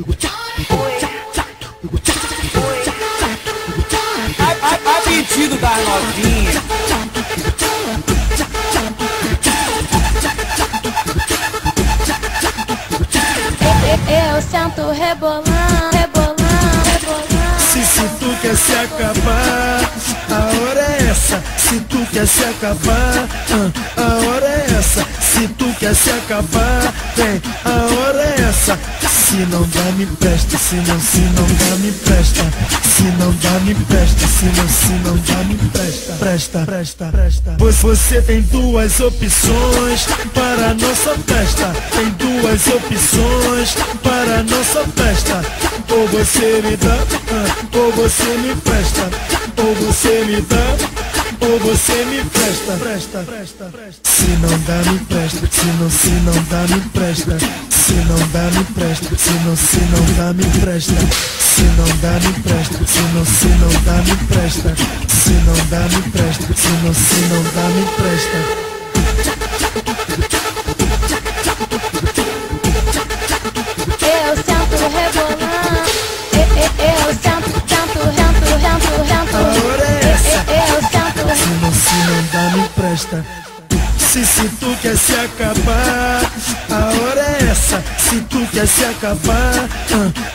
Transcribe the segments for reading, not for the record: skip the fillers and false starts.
A pedido das novinhas. Eu sento rebolando, rebolando, rebolando. Se tu quer se acabar, a hora é essa. Se tu quer se acabar, a hora é essa. Se tu quer se acabar, vem, a hora é essa. Se não dá, me presta. Se não dá, me presta. Se não dá, me presta. Se não dá, me presta. Presta, presta, presta. Pois você tem duas opções para a nossa festa. Tem duas opções para a nossa festa. Ou você me dá, ou você me presta. Ou você me dá, ou você me presta. Presta, presta, presta. Se não dá, me presta. Se não dá, me presta. Se não dá, me presta. Se não dá, me presta. Se não dá, me presta. Se não dá, me presta. Se não dá, me presta. Se não dá, me presta. Eu sento rebolando. Eu sento, sento, rento, rento, rento. A hora é essa. Eu sento. Se não dá, me presta. Se tu quer se acabar, a hora é essa. Se tu quer se acabar,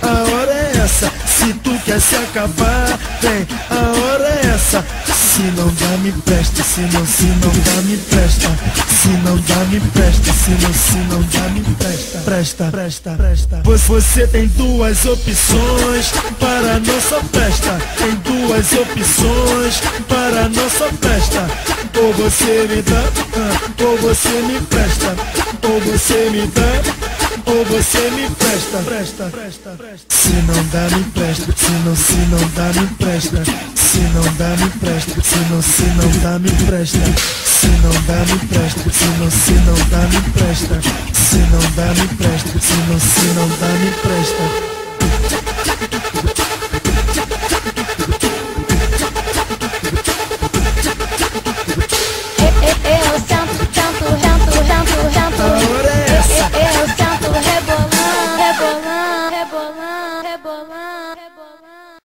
a hora é essa. Se tu quer se acabar, vem, a hora é essa. Se não dá, me presta. Se não dá, me presta. Se não dá, me presta. Se não dá, me presta. Presta, presta, presta. Pois você tem duas opções para a nossa festa. Tem duas opções para a nossa festa. Ou você me dá, ou você me presta. Ou você me dá, ou você me presta. Presta, presta, presta. Se não dá, me presta. Se não dá, me presta. Se não dá, me presta. Se não dá, me presta. Se não dá, me presta. Se não dá, me presta. Se não dá, me presta. Se não dá, me presta.